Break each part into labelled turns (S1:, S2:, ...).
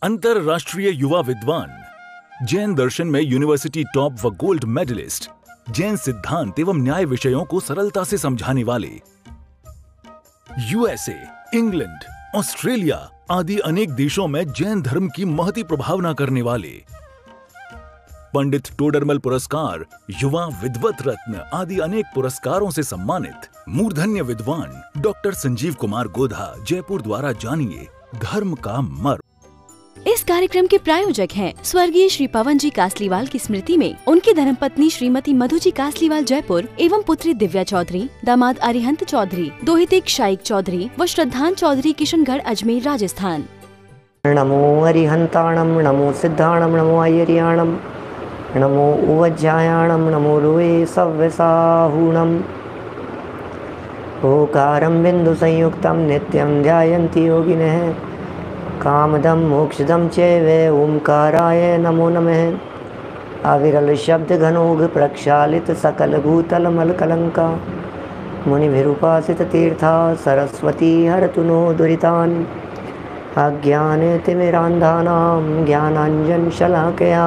S1: अंतरराष्ट्रीय युवा विद्वान, जैन दर्शन में यूनिवर्सिटी टॉप व गोल्ड मेडलिस्ट, जैन सिद्धांत एवं न्याय विषयों को सरलता से समझाने वाले, यूएसए, इंग्लैंड, ऑस्ट्रेलिया आदि अनेक देशों में जैन धर्म की महती प्रभावना करने वाले, पंडित टोडरमल पुरस्कार, युवा विद्वत रत्न आदि अनेक पुरस्कारों से सम्मानित मूर्धन्य विद्वान डॉक्टर संजीव कुमार गोधा, जयपुर द्वारा जानिए धर्म का मर्म।
S2: इस कार्यक्रम के प्रायोजक हैं स्वर्गीय श्री पवन जी कासलीवाल की स्मृति में उनकी धर्मपत्नी श्रीमती मधु जी कासलीवाल जयपुर एवं पुत्री दिव्या चौधरी, दामाद अरिहंत चौधरी, दोहिते शाइक चौधरी व श्रद्धान चौधरी किशनगढ़ अजमेर राजस्थान।
S3: नमो अरिहंताणम, नमो सिद्धाणम, नमो आयरियाणम, नमो उवज्जायाणम, नमो लोए सव्यसाहूणम। ओकारं बिंदु संयुक्तम नित्यं ध्यायन्ति योगिनः, कामदम मोक्षदम चैव ओंकाराय नमो नमः। अविरल शब्द घनोग प्रक्षालित सकल भूतल मल कलंका, मुनिभिरुपासित तीर्था सरस्वती हरतु नो दुरितान्। अज्ञाने तिमिरान्धानां ज्ञानाञ्जन शलाकया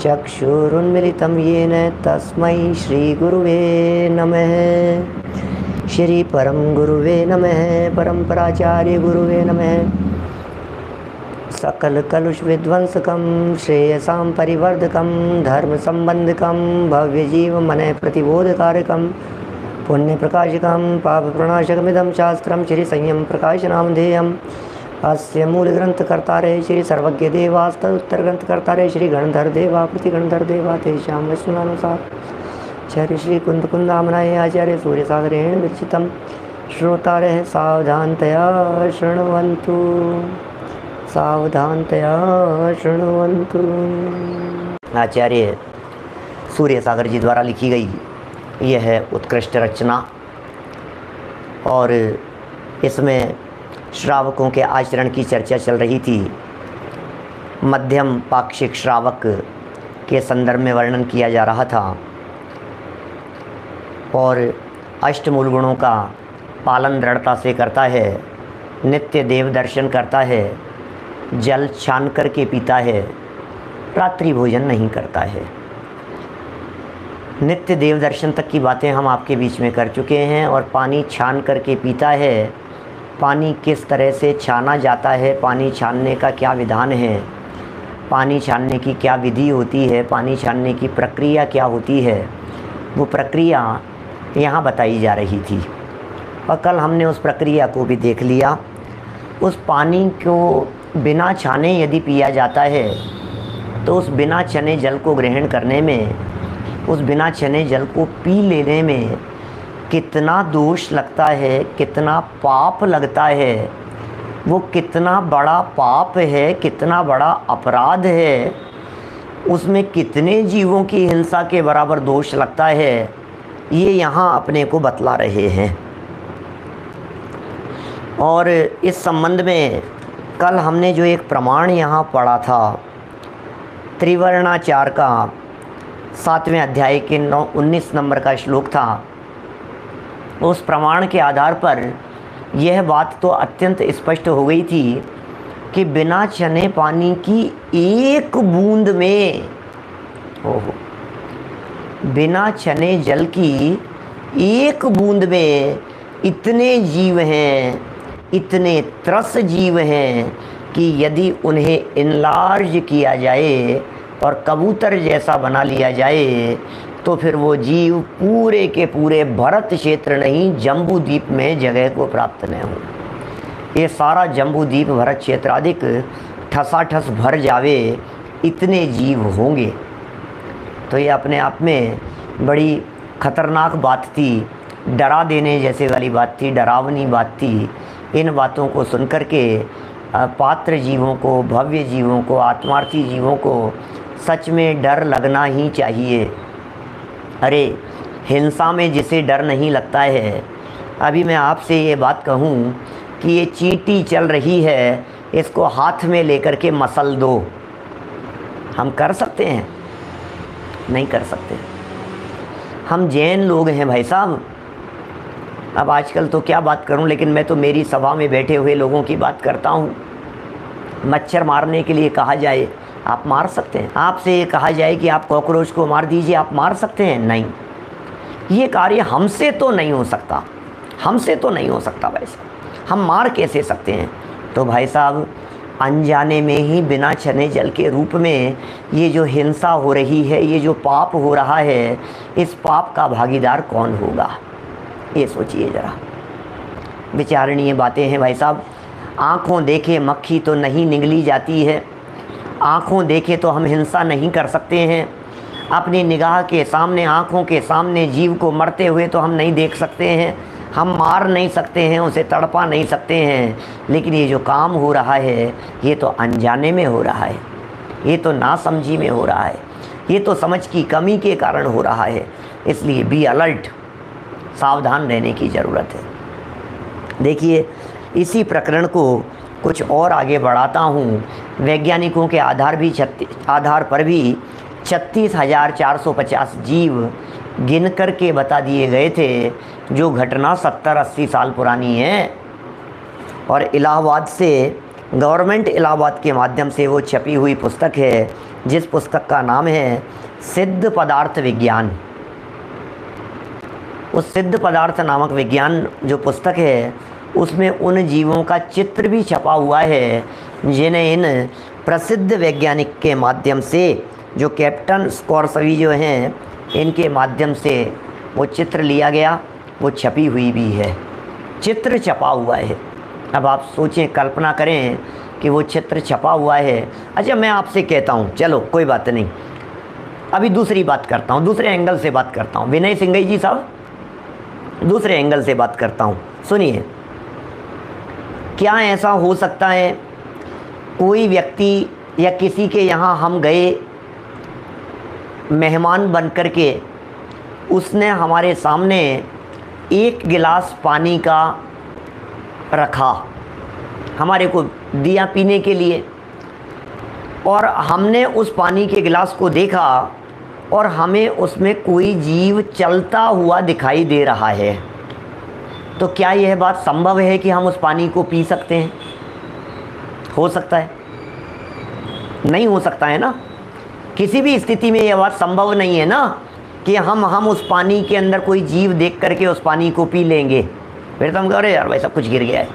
S3: चक्षुरुन्मिलितं येन तस्मै श्री गुरुवे नमः। श्री परम गुरुवे नमः, परम्पराचार्य गुरुवे नमः। सकल कलुष विध्वंसकम श्रेयसां परिवर्धकम धर्म संबंधकम भव्य जीव मन प्रतिबोधकारकम पुण्य प्रकाशकम पाप प्रणाशकमिदं शास्त्रम श्री संयम प्रकाश नामधेयम। अस्य मूल ग्रंथ कर्तारे श्री सर्वज्ञ देवास्त उत्तर ग्रंथ कर्तारे श्री गणधर देवा प्रति गणधर देवा तेषां वैष्णवानुसार आचार्य श्री कुंद कुंदामनाय आचार्य सूर्य सागरेण विरचितम। श्रोतारः सावधानतया शृण्वन्तु, सावधानतया शृण्वन्तु। आचार्य सूर्य सागर जी द्वारा लिखी गई यह उत्कृष्ट रचना, और इसमें श्रावकों के आचरण की चर्चा चल रही थी। मध्यम पाक्षिक श्रावक के संदर्भ में वर्णन किया जा रहा था, और अष्टमूल गुणों का पालन दृढ़ता से करता है, नित्य देव दर्शन करता है, जल छान करके पीता है, रात्रि भोजन नहीं करता है। नित्य देव दर्शन तक की बातें हम आपके बीच में कर चुके हैं, और पानी छान करके पीता है। पानी किस तरह से छाना जाता है, पानी छानने का क्या विधान है, पानी छानने की क्या विधि होती है, पानी छानने की प्रक्रिया क्या होती है, वो प्रक्रिया यहाँ बताई जा रही थी। और कल हमने उस प्रक्रिया को भी देख लिया। उस पानी को बिना छाने यदि पिया जाता है तो उस बिना छने जल को ग्रहण करने में, उस बिना छने जल को पी लेने में कितना दोष लगता है, कितना पाप लगता है, वो कितना बड़ा पाप है, कितना बड़ा अपराध है, उसमें कितने जीवों की हिंसा के बराबर दोष लगता है, ये यहाँ अपने को बतला रहे हैं। और इस संबंध में कल हमने जो एक प्रमाण यहाँ पढ़ा था, त्रिवर्णाचार का 7वें अध्याय के 19 नंबर का श्लोक था, उस प्रमाण के आधार पर यह बात तो अत्यंत स्पष्ट हो गई थी कि बिना छने पानी की एक बूंद में, बिना छने जल की एक बूंद में इतने जीव हैं, इतने त्रस जीव हैं कि यदि उन्हें इनलार्ज किया जाए और कबूतर जैसा बना लिया जाए तो फिर वो जीव पूरे के पूरे भरत क्षेत्र नहीं, जम्बू द्वीप में जगह को प्राप्त न हो। ये सारा जम्बू द्वीप भरत क्षेत्र अधिक ठसाठस भर जावे, इतने जीव होंगे। तो ये अपने आप में बड़ी खतरनाक बात थी, डरा देने जैसे वाली बात थी, डरावनी बात थी। इन बातों को सुनकर के पात्र जीवों को, भव्य जीवों को, आत्मार्थी जीवों को सच में डर लगना ही चाहिए। अरे हिंसा में जिसे डर नहीं लगता है, अभी मैं आपसे ये बात कहूँ कि ये चींटी चल रही है, इसको हाथ में लेकर के मसल दो, हम कर सकते हैं? नहीं कर सकते। हम जैन लोग हैं भाई साहब। अब आजकल तो क्या बात करूं, लेकिन मैं तो मेरी सभा में बैठे हुए लोगों की बात करता हूं। मच्छर मारने के लिए कहा जाए, आप मार सकते हैं? आपसे ये कहा जाए कि आप कॉकरोच को मार दीजिए, आप मार सकते हैं? नहीं। ये कार्य हमसे तो नहीं हो सकता, हमसे तो नहीं हो सकता भाई साहब। हम मार कैसे सकते हैं? तो भाई साहब, अनजाने में ही बिना छने जल के रूप में ये जो हिंसा हो रही है, ये जो पाप हो रहा है, इस पाप का भागीदार कौन होगा? ये सोचिए ज़रा। विचारणीय बातें हैं भाई साहब। आँखों देखे मक्खी तो नहीं निगली जाती है, आँखों देखे तो हम हिंसा नहीं कर सकते हैं, अपनी निगाह के सामने, आँखों के सामने जीव को मरते हुए तो हम नहीं देख सकते हैं, हम मार नहीं सकते हैं, उसे तड़पा नहीं सकते हैं। लेकिन ये जो काम हो रहा है, ये तो अनजाने में हो रहा है, ये तो नासमझी में हो रहा है, ये तो समझ की कमी के कारण हो रहा है। इसलिए बी अलर्ट, सावधान रहने की ज़रूरत है। देखिए, इसी प्रकरण को कुछ और आगे बढ़ाता हूँ। वैज्ञानिकों के आधार पर भी 36,450 जीव गिन कर के बता दिए गए थे, जो घटना 70-80 साल पुरानी है। और इलाहाबाद से, गवर्नमेंट इलाहाबाद के माध्यम से वो छपी हुई पुस्तक है, जिस पुस्तक का नाम है सिद्ध पदार्थ विज्ञान। उस सिद्ध पदार्थ नामक विज्ञान जो पुस्तक है, उसमें उन जीवों का चित्र भी छपा हुआ है जिन्हें इन प्रसिद्ध वैज्ञानिक के माध्यम से, जो कैप्टन स्कॉर्सवी जो हैं, इनके माध्यम से वो चित्र लिया गया, वो छपी हुई भी है, चित्र छपा हुआ है। अब आप सोचें, कल्पना करें कि वो चित्र छपा हुआ है। अच्छा, मैं आपसे कहता हूँ, चलो कोई बात नहीं, अभी दूसरी बात करता हूँ, दूसरे एंगल से बात करता हूँ। विनय सिंघई जी साहब, दूसरे एंगल से बात करता हूँ, सुनिए। क्या ऐसा हो सकता है कोई व्यक्ति या किसी के यहाँ हम गए मेहमान बन कर के, उसने हमारे सामने एक गिलास पानी का रखा, हमारे को दिया पीने के लिए, और हमने उस पानी के गिलास को देखा और हमें उसमें कोई जीव चलता हुआ दिखाई दे रहा है, तो क्या यह बात संभव है कि हम उस पानी को पी सकते हैं? हो सकता है? नहीं हो सकता है ना। किसी भी स्थिति में यह बात संभव नहीं है ना कि हम उस पानी के अंदर कोई जीव देख करके उस पानी को पी लेंगे। फिर तो हम कह रहे यार भाई सब कुछ गिर गया है।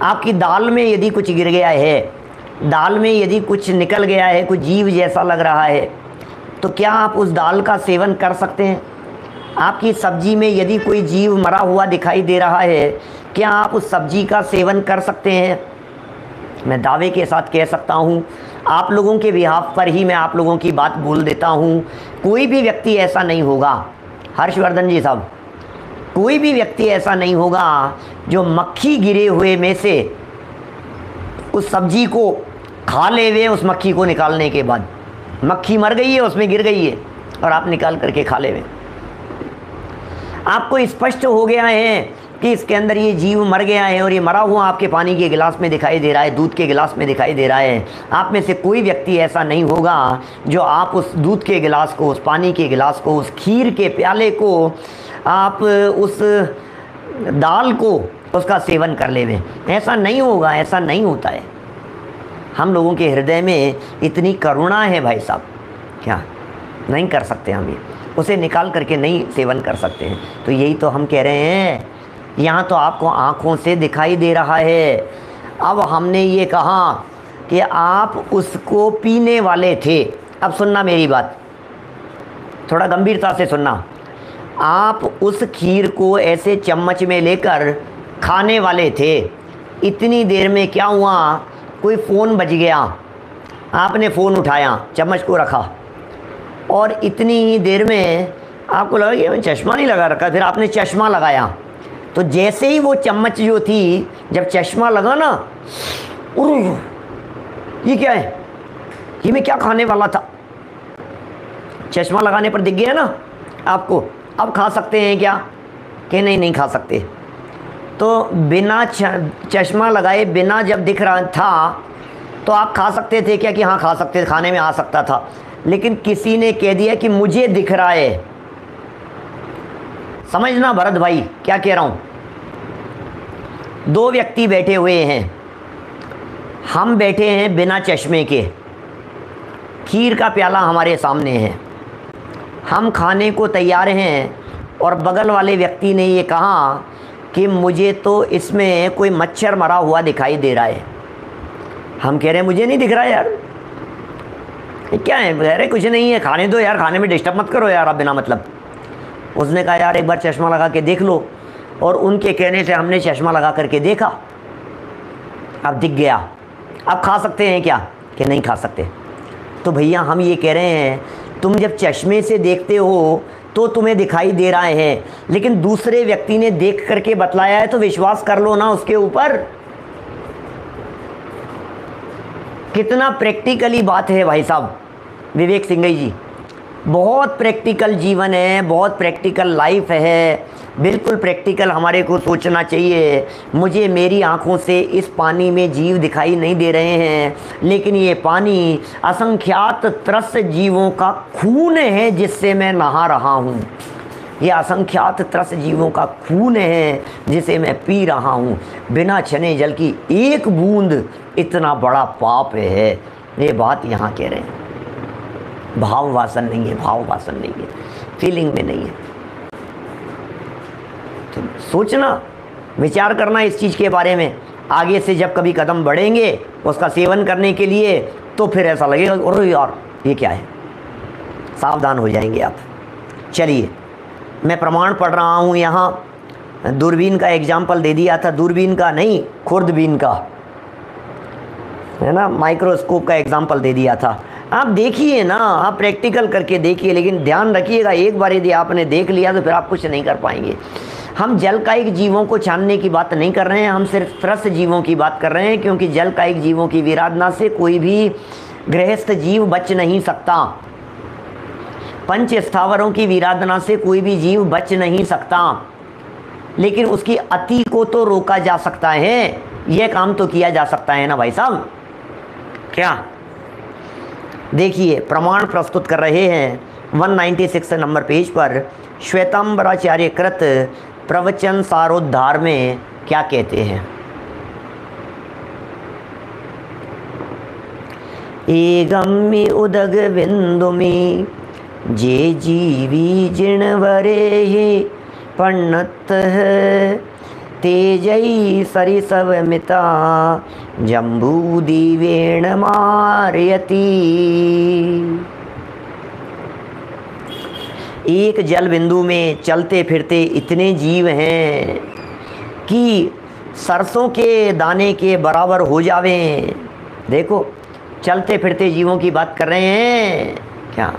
S3: आपकी दाल में यदि कुछ गिर गया है, दाल में यदि कुछ निकल गया है, कुछ जीव जैसा लग रहा है, तो क्या आप उस दाल का सेवन कर सकते हैं? आपकी सब्जी में यदि कोई जीव मरा हुआ दिखाई दे रहा है, क्या आप उस सब्जी का सेवन कर सकते हैं? मैं दावे के साथ कह सकता हूँ, आप लोगों के बिहाफ पर ही मैं आप लोगों की बात बोल देता हूँ, कोई भी व्यक्ति ऐसा नहीं होगा, हर्षवर्धन जी साहब, कोई भी व्यक्ति ऐसा नहीं होगा जो मक्खी गिरे हुए में से उस सब्जी को खा ले वे, उस मक्खी को निकालने के बाद मक्खी मर गई है, उसमें गिर गई है और आप निकाल करके खा ले वे। आपको स्पष्ट हो गया है कि इसके अंदर ये जीव मर गया है और ये मरा हुआ आपके पानी के गिलास में दिखाई दे रहा है, दूध के गिलास में दिखाई दे रहा है। आप में से कोई व्यक्ति ऐसा नहीं होगा जो आप उस दूध के गिलास को, उस पानी के गिलास को, उस खीर के प्याले को, आप उस दाल को, उसका सेवन कर लेवे। ऐसा नहीं होगा, ऐसा नहीं होता है। हम लोगों के हृदय में इतनी करुणा है भाई साहब, क्या नहीं कर सकते हम ये, उसे निकाल करके नहीं सेवन कर सकते हैं। तो यही तो हम कह रहे हैं, यहाँ तो आपको आँखों से दिखाई दे रहा है। अब हमने ये कहा कि आप उसको पीने वाले थे। अब सुनना मेरी बात, थोड़ा गंभीरता से सुनना। आप उस खीर को ऐसे चम्मच में लेकर खाने वाले थे। इतनी देर में क्या हुआ, कोई फ़ोन बज गया, आपने फ़ोन उठाया, चम्मच को रखा, और इतनी ही देर में आपको लगा कि मैं चश्मा नहीं लगा रखा, फिर आपने चश्मा लगाया। तो जैसे ही वो चम्मच जो थी, जब चश्मा लगा ना, ये क्या है, ये मैं क्या खाने वाला था, चश्मा लगाने पर दिख गया ना आपको। अब खा सकते हैं क्या? कि नहीं, नहीं खा सकते। तो बिना चश्मा लगाए, बिना जब दिख रहा था, तो आप खा सकते थे क्या? कि हाँ खा सकते, खाने में आ सकता था। लेकिन किसी ने कह दिया कि मुझे दिख रहा है। समझना भरत भाई क्या कह रहा हूँ। दो व्यक्ति बैठे हुए हैं, हम बैठे हैं बिना चश्मे के, खीर का प्याला हमारे सामने है, हम खाने को तैयार हैं और बगल वाले व्यक्ति ने ये कहा कि मुझे तो इसमें कोई मच्छर मरा हुआ दिखाई दे रहा है। हम कह रहे हैं मुझे नहीं दिख रहा यार, ये क्या है? अरे कुछ नहीं है, खाने दो यार, खाने में डिस्टर्ब मत करो यार आप बिना मतलब। उसने कहा यार एक बार चश्मा लगा के देख लो, और उनके कहने से हमने चश्मा लगा करके देखा, अब दिख गया। अब खा सकते हैं क्या? कि नहीं खा सकते। तो भैया हम ये कह रहे हैं तुम जब चश्मे से देखते हो तो तुम्हें दिखाई दे रहा है, लेकिन दूसरे व्यक्ति ने देख करके बतलाया है तो विश्वास कर लो ना उसके ऊपर। कितना प्रैक्टिकली बात है भाई साहब विवेक सिंघई जी, बहुत प्रैक्टिकल जीवन है, बहुत प्रैक्टिकल लाइफ है, बिल्कुल प्रैक्टिकल हमारे को सोचना चाहिए। मुझे मेरी आंखों से इस पानी में जीव दिखाई नहीं दे रहे हैं, लेकिन ये पानी असंख्यात त्रस्त जीवों का खून है जिससे मैं नहा रहा हूँ। ये असंख्यात त्रस्त जीवों का खून है जिसे मैं पी रहा हूँ। बिना छने जल की एक बूंद इतना बड़ा पाप है। ये बात यहाँ कह रहे हैं। भाव वासन नहीं है, भाव वासन नहीं है, फीलिंग में नहीं है। तो सोचना, विचार करना इस चीज़ के बारे में। आगे से जब कभी कदम बढ़ेंगे उसका सेवन करने के लिए तो फिर ऐसा लगेगा अरे यार ये क्या है, सावधान हो जाएंगे आप। चलिए मैं प्रमाण पढ़ रहा हूँ यहाँ, दूरबीन का एग्जाम्पल दे दिया था, दूरबीन का नहीं खुर्दबीन का, है ना, माइक्रोस्कोप का एग्जाम्पल दे दिया था। आप देखिए ना, आप प्रैक्टिकल करके देखिए, लेकिन ध्यान रखिएगा एक बार यदि आपने देख लिया तो फिर आप कुछ नहीं कर पाएंगे। हम जलकायिक जीवों को छानने की बात नहीं कर रहे हैं, हम सिर्फ त्रस्त जीवों की बात कर रहे हैं, क्योंकि जलकायिक जीवों की विराधना से कोई भी गृहस्थ जीव बच नहीं सकता। पंच स्थावरों की विराधना से कोई भी जीव बच नहीं सकता, लेकिन उसकी अति को तो रोका जा सकता है, यह काम तो किया जा सकता है ना भाई साहब। क्या देखिए प्रमाण प्रस्तुत कर रहे हैं 196 नंबर पेज पर श्वेतांबराचार्य कृत प्रवचन सारोद्धार में क्या कहते हैं। एगम्य उदग बिंदु में जे जीवी जिणवरे पन्नत तेजई सरिसवमिता जम्बूदीवेण मारयति। एक जल बिंदु में चलते फिरते इतने जीव हैं कि सरसों के दाने के बराबर हो जावें। देखो चलते फिरते जीवों की बात कर रहे हैं क्या,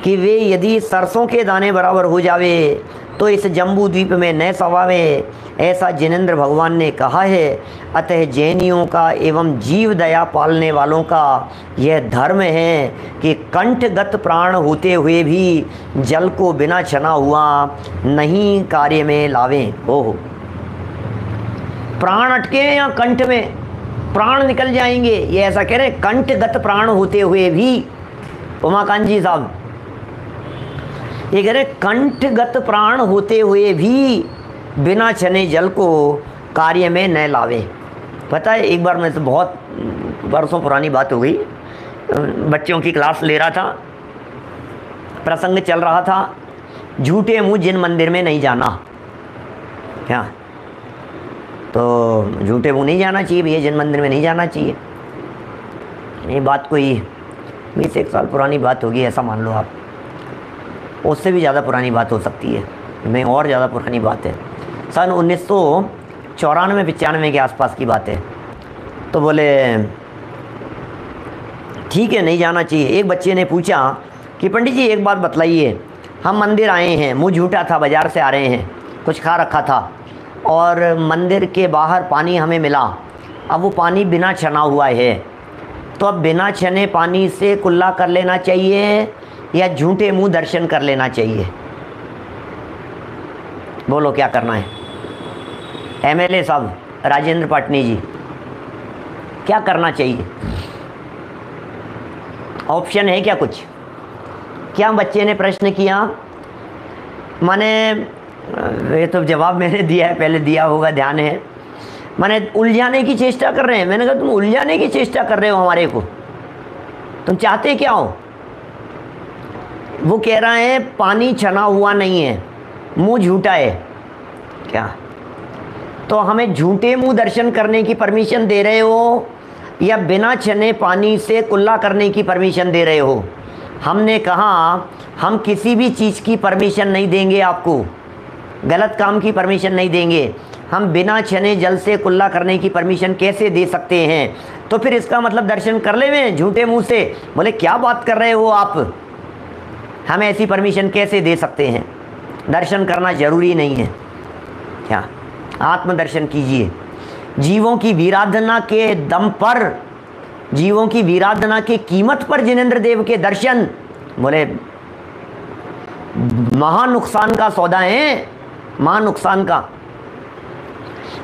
S3: कि वे यदि सरसों के दाने बराबर हो जावे तो इस जम्बू द्वीप में न समावे, ऐसा जिनेंद्र भगवान ने कहा है। अतः जैनियों का एवं जीव दया पालने वालों का यह धर्म है कि कंठगत प्राण होते हुए भी जल को बिना छना हुआ नहीं कार्य में लावें। ओहो, प्राण अटके या कंठ में प्राण निकल जाएंगे, ये ऐसा कह रहे हैं। कंठगत प्राण होते हुए भी, उमाकांत जी साहब ये कह रहे कंठगत प्राण होते हुए भी बिना छने जल को कार्य में न लावे। पता है एक बार मैं तो बहुत वर्षों पुरानी बात हो गई, बच्चों की क्लास ले रहा था, प्रसंग चल रहा था झूठे मुंह जिन मंदिर में नहीं जाना। क्या तो झूठे मुंह नहीं जाना चाहिए भैया, जिन मंदिर में नहीं जाना चाहिए। ये बात कोई 20-1 साल पुरानी बात होगी ऐसा मान लो आप, उससे भी ज़्यादा पुरानी बात हो सकती है, मैं और ज़्यादा पुरानी बात है, सन 1994-95 के आसपास की बात है। तो बोले ठीक है नहीं जाना चाहिए। एक बच्चे ने पूछा कि पंडित जी एक बात बतलाइए, हम मंदिर आए हैं, मुँह झूठा था, बाज़ार से आ रहे हैं, कुछ खा रखा था और मंदिर के बाहर पानी हमें मिला, अब वो पानी बिना छना हुआ है, तो अब बिना छने पानी से कुल्ला कर लेना चाहिए या झूठे मुंह दर्शन कर लेना चाहिए? बोलो क्या करना है? एमएलए साहब राजेंद्र पाटनी जी, क्या करना चाहिए? ऑप्शन है क्या कुछ? क्या बच्चे ने प्रश्न किया? माने ये तो जवाब मैंने दिया है, पहले दिया होगा, ध्यान है। माने उलझाने की चेष्टा कर रहे हैं। मैंने कहा तुम उलझाने की चेष्टा कर रहे हो हमारे को, तुम चाहते क्या हो? वो कह रहा है पानी छना हुआ नहीं है, मुंह झूठा है। क्या? तो हमें झूठे मुंह दर्शन करने की परमिशन दे रहे हो या बिना छने पानी से कुल्ला करने की परमिशन दे रहे हो? हमने कहा हम किसी भी चीज़ की परमिशन नहीं देंगे आपको, गलत काम की परमिशन नहीं देंगे। हम बिना छने जल से कुल्ला करने की परमिशन कैसे दे सकते हैं? तो फिर इसका मतलब दर्शन कर ले में झूठे मुंह से। बोले क्या बात कर रहे हो आप, हम ऐसी परमिशन कैसे दे सकते हैं? दर्शन करना जरूरी नहीं है क्या? आत्मदर्शन कीजिए। जीवों की वीराधना के दम पर, जीवों की वीराधना की कीमत पर जिनेंद्र देव के दर्शन, बोले महा नुकसान का सौदा है, महा नुकसान का।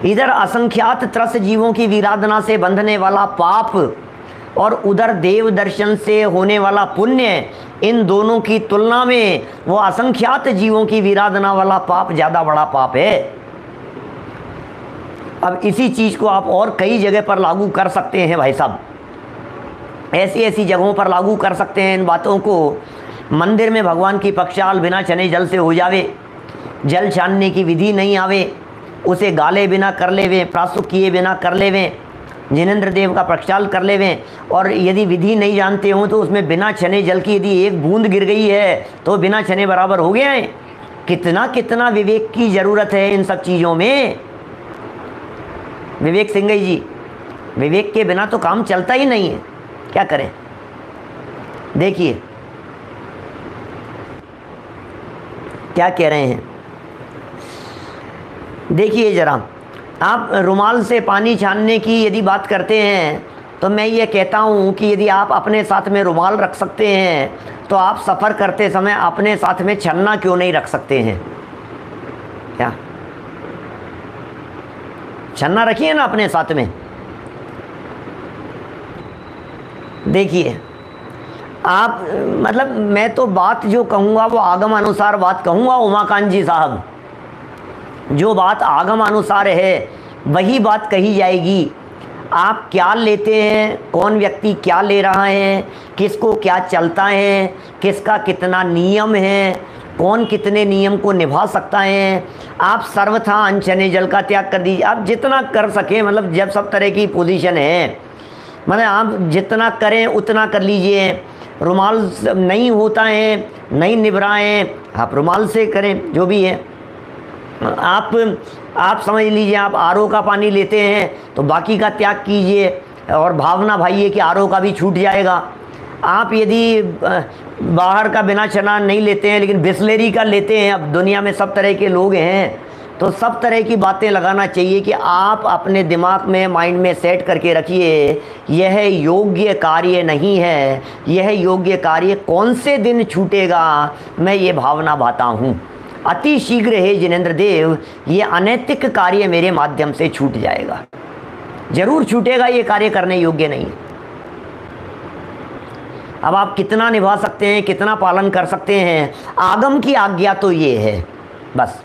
S3: इधर असंख्यात त्रस्त जीवों की वीराधना से बंधने वाला पाप और उधर देव दर्शन से होने वाला पुण्य, इन दोनों की तुलना में वो असंख्यात जीवों की वीराधना वाला पाप ज़्यादा बड़ा पाप है। अब इसी चीज़ को आप और कई जगह पर लागू कर सकते हैं भाई साहब, ऐसी ऐसी जगहों पर लागू कर सकते हैं इन बातों को। मंदिर में भगवान की पक्षाल बिना छने जल से हो जावे, जल छानने की विधि नहीं आवे, उसे गाले बिना कर लेवे, प्रासुक किए बिना कर लेवें, जिनेंद्र देव का प्रक्षाल कर लेवें, और यदि विधि नहीं जानते हो तो उसमें बिना छने जल की यदि एक बूंद गिर गई है तो बिना छने बराबर हो गया है। कितना कितना विवेक की ज़रूरत है इन सब चीज़ों में। विवेक सिंह जी, विवेक के बिना तो काम चलता ही नहीं है, क्या करें? देखिए क्या कह रहे हैं, देखिए जरा। आप रुमाल से पानी छानने की यदि बात करते हैं तो मैं ये कहता हूँ कि यदि आप अपने साथ में रुमाल रख सकते हैं तो आप सफ़र करते समय अपने साथ में छन्ना क्यों नहीं रख सकते हैं? क्या छन्ना रखिए ना अपने साथ में। देखिए आप, मतलब मैं तो बात जो कहूँगा वो आगम अनुसार बात कहूँगा उमाकांत जी साहब, जो बात आगम अनुसार है वही बात कही जाएगी। आप क्या लेते हैं, कौन व्यक्ति क्या ले रहा है, किसको क्या चलता है, किसका कितना नियम है, कौन कितने नियम को निभा सकता है। आप सर्वथा अनछने जल का त्याग कर दीजिए, आप जितना कर सकें। मतलब जब सब तरह की पोजीशन है, मतलब आप जितना करें उतना कर लीजिए। रुमाल नहीं होता है, नहीं निभ रहा है, आप रुमाल से करें, जो भी है। आप समझ लीजिए, आप आरओ का पानी लेते हैं तो बाकी का त्याग कीजिए और भावना भाइये कि आरओ का भी छूट जाएगा। आप यदि बाहर का बिना छना नहीं लेते हैं लेकिन बिस्लेरी का लेते हैं, अब दुनिया में सब तरह के लोग हैं, तो सब तरह की बातें लगाना चाहिए कि आप अपने दिमाग में, माइंड में सेट करके रखिए, यह योग्य कार्य नहीं है, यह योग्य कार्य कौन से दिन छूटेगा, मैं ये भावना भाता हूँ। अति शीघ्र है जिनेंद्र देव, ये अनैतिक कार्य मेरे माध्यम से छूट जाएगा, जरूर छूटेगा, ये कार्य करने योग्य नहीं। अब आप कितना निभा सकते हैं, कितना पालन कर सकते हैं, आगम की आज्ञा तो ये है बस।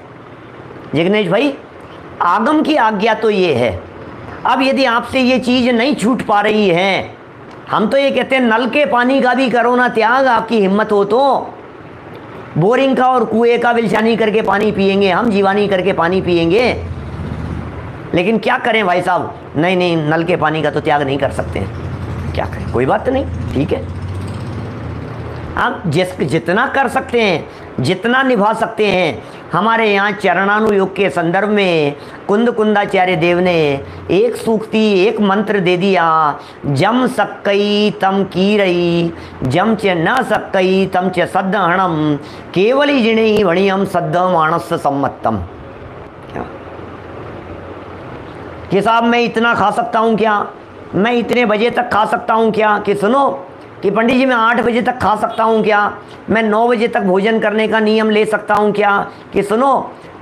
S3: जिग्नेश भाई, आगम की आज्ञा तो ये है। अब यदि आपसे ये चीज़ नहीं छूट पा रही है, हम तो ये कहते हैं नल के पानी का भी करो ना त्याग, आपकी हिम्मत हो तो। बोरिंग का और कुएं का विलछानी करके पानी पिएंगे, हम जीवानी करके पानी पिएंगे, लेकिन क्या करें भाई साहब, नहीं नहीं, नल के पानी का तो त्याग नहीं कर सकते हैं, क्या करें, कोई बात नहीं, ठीक है। आप जितना कर सकते हैं, जितना निभा सकते हैं। हमारे यहाँ चरणानुयोग के संदर्भ में कुंद कुंदाचार्य देव ने एक सूक्ति, एक मंत्र दे दिया, जम सक्कई तम कीरई, जम च न सक्कई तम च सद्द हणम, केवली जिणे भणियम सद्द मानस सम्मतम। कि साहब मैं इतना खा सकता हूँ क्या, मैं इतने बजे तक खा सकता हूँ क्या, कि सुनो कि पंडित जी मैं 8 बजे तक खा सकता हूँ क्या, मैं 9 बजे तक भोजन करने का नियम ले सकता हूँ क्या, कि सुनो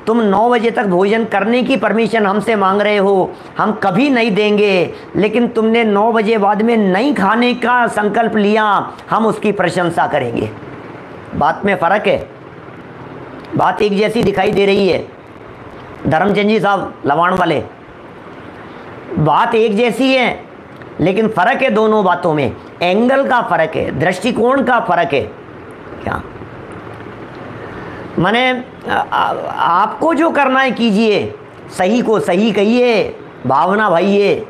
S3: तुम 9 बजे तक भोजन करने की परमिशन हमसे मांग रहे हो, हम कभी नहीं देंगे, लेकिन तुमने 9 बजे बाद में नहीं खाने का संकल्प लिया, हम उसकी प्रशंसा करेंगे। बात में फ़र्क है, बात एक जैसी दिखाई दे रही है। धर्मचंद जी साहब लवाण वाले, बात एक जैसी है, लेकिन फर्क है दोनों बातों में, एंगल का फर्क है, दृष्टिकोण का फर्क है। क्या माने, आपको जो करना है कीजिए, सही को सही कहिए, भावना भाइये।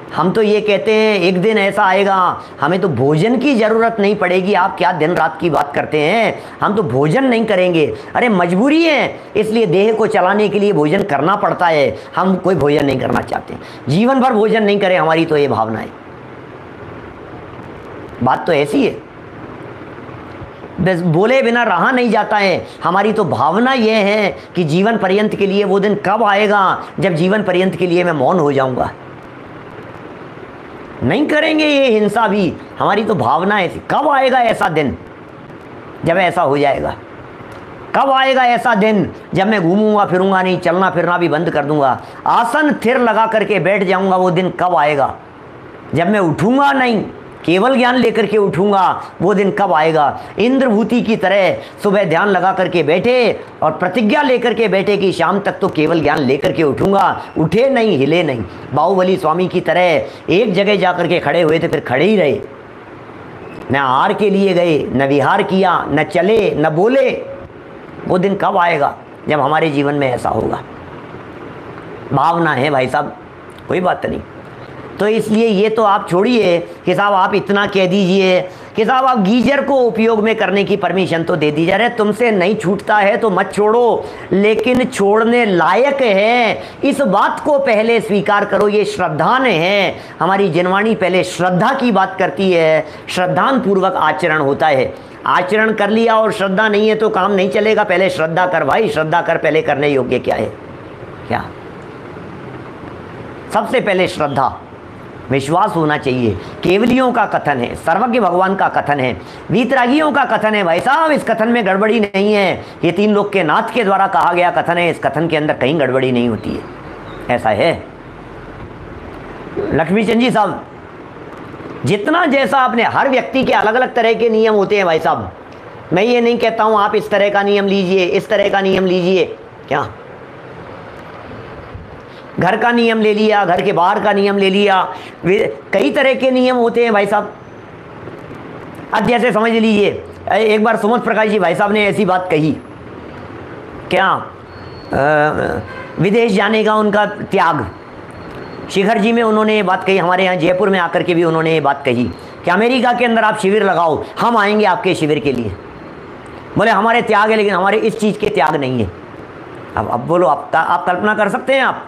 S3: हम तो ये कहते हैं एक दिन ऐसा आएगा हमें तो भोजन की ज़रूरत नहीं पड़ेगी। आप क्या दिन रात की बात करते हैं, हम तो भोजन नहीं करेंगे। अरे मजबूरी है, इसलिए देह को चलाने के लिए भोजन करना पड़ता है। हम कोई भोजन नहीं करना चाहते, जीवन भर भोजन नहीं करें, हमारी तो ये भावना है। बात तो ऐसी है, बस बोले बिना रहा नहीं जाता है। हमारी तो भावना यह है कि जीवन पर्यंत के लिए वो दिन कब आएगा जब जीवन पर्यंत के लिए मैं मौन हो जाऊंगा। नहीं करेंगे ये हिंसा भी, हमारी तो भावना ऐसी। कब आएगा ऐसा दिन जब ऐसा हो जाएगा? कब आएगा ऐसा दिन जब मैं घूमूंगा फिरूंगा नहीं, चलना फिरना भी बंद कर दूंगा, आसन थिर लगा करके बैठ जाऊंगा? वो दिन कब आएगा जब मैं उठूंगा नहीं, केवल ज्ञान लेकर के उठूंगा? वो दिन कब आएगा? इंद्रभूति की तरह सुबह ध्यान लगा करके बैठे और प्रतिज्ञा लेकर के बैठे कि शाम तक तो केवल ज्ञान लेकर के उठूंगा, उठे नहीं, हिले नहीं। बाहुबली स्वामी की तरह एक जगह जाकर के खड़े हुए थे, फिर खड़े ही रहे, न आहार के लिए गए, न विहार किया, न चले, न बोले। वो दिन कब आएगा जब हमारे जीवन में ऐसा होगा? भावना है भाई साहब, कोई बात नहीं। तो इसलिए ये तो आप छोड़िए कि साहब आप इतना कह दीजिए कि साहब आप गीजर को उपयोग में करने की परमिशन तो दे दी जा रही है, तुमसे नहीं छूटता है तो मत छोड़ो, लेकिन छोड़ने लायक है इस बात को पहले स्वीकार करो। ये श्रद्धान है, हमारी जिनवाणी पहले श्रद्धा की बात करती है, श्रद्धान पूर्वक आचरण होता है। आचरण कर लिया और श्रद्धा नहीं है तो काम नहीं चलेगा। पहले श्रद्धा कर भाई, श्रद्धा कर, पहले करने योग्य क्या है? क्या सबसे पहले श्रद्धा, विश्वास होना चाहिए। केवलियों का कथन है, सर्वज्ञ भगवान का कथन है, वीतरागियों का कथन है। भाई साहब इस कथन में गड़बड़ी नहीं है, ये तीन लोक के नाथ के द्वारा कहा गया कथन है, इस कथन के अंदर कहीं गड़बड़ी नहीं होती है। ऐसा है लक्ष्मीचंद जी साहब, जितना जैसा आपने, हर व्यक्ति के अलग अलग तरह के नियम होते हैं भाई साहब। मैं ये नहीं कहता हूं आप इस तरह का नियम लीजिए, इस तरह का नियम लीजिए। क्या घर का नियम ले लिया, घर के बाहर का नियम ले लिया, कई तरह के नियम होते हैं भाई साहब। अब जैसे समझ लीजिए, एक बार सुमंत प्रकाश जी भाई साहब ने ऐसी बात कही, क्या विदेश जाने का उनका त्याग, शिखर जी में उन्होंने ये बात कही, हमारे यहाँ जयपुर में आकर के भी उन्होंने ये बात कही कि अमेरिका के अंदर आप शिविर लगाओ, हम आएंगे आपके शिविर के लिए। बोले हमारे त्याग है लेकिन हमारे इस चीज़ के त्याग नहीं है। अब बोलो, आप कल्पना कर सकते हैं? आप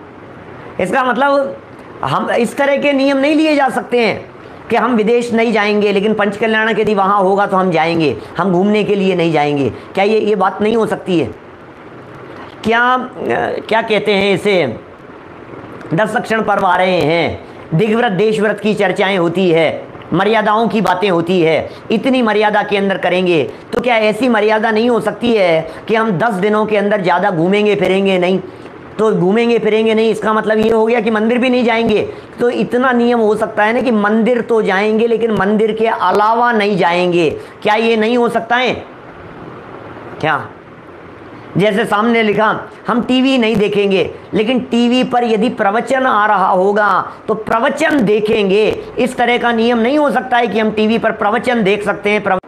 S3: इसका मतलब हम इस तरह के नियम नहीं लिए जा सकते हैं कि हम विदेश नहीं जाएंगे लेकिन पंचकल्याण यदि वहाँ होगा तो हम जाएंगे, हम घूमने के लिए नहीं जाएंगे। क्या ये बात नहीं हो सकती है? क्या कहते हैं इसे, 10 लक्षण पर्व आ रहे हैं, दिग्व्रत देशव्रत की चर्चाएं होती है, मर्यादाओं की बातें होती है। इतनी मर्यादा के अंदर करेंगे तो क्या ऐसी मर्यादा नहीं हो सकती है कि हम 10 दिनों के अंदर ज़्यादा घूमेंगे फिरेंगे नहीं? तो घूमेंगे फिरेंगे नहीं, इसका मतलब ये हो गया कि मंदिर भी नहीं जाएंगे। तो इतना नियम हो सकता है ना कि मंदिर तो जाएंगे लेकिन मंदिर के अलावा नहीं जाएंगे। क्या ये नहीं हो सकता है? क्या जैसे सामने लिखा, हम टीवी नहीं देखेंगे लेकिन टीवी पर यदि प्रवचन आ रहा होगा तो प्रवचन देखेंगे। इस तरह का नियम नहीं हो सकता है कि हम टीवी पर प्रवचन देख सकते हैं,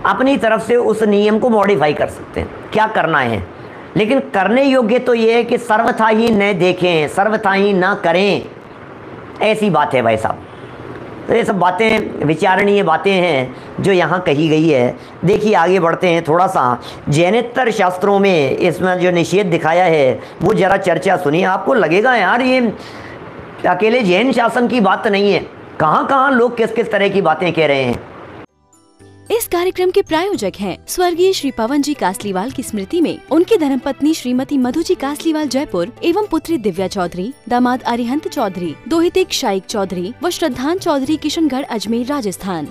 S3: अपनी तरफ से उस नियम को मॉडिफाई कर सकते हैं। क्या करना है, लेकिन करने योग्य तो ये है कि सर्वथा ही न देखें, सर्वथा ही ना करें, ऐसी बात है भाई साहब। तो ये सब बातें विचारणीय बातें हैं जो यहाँ कही गई है। देखिए आगे बढ़ते हैं थोड़ा सा, जैनेतर शास्त्रों में इसमें जो निषेध दिखाया है वो जरा चर्चा सुनिए। आपको लगेगा यार ये अकेले जैन शासन की बात नहीं है, कहाँ कहाँ लोग किस किस तरह की बातें कह रहे हैं।
S2: इस कार्यक्रम के प्रायोजक हैं स्वर्गीय श्री पवन जी कासलीवाल की स्मृति में उनकी धर्मपत्नी श्रीमती मधु जी कासलीवाल जयपुर एवं पुत्री दिव्या चौधरी, दामाद अरिहंत चौधरी, दोहिते शाइक चौधरी व श्रद्धान चौधरी किशनगढ़ अजमेर राजस्थान।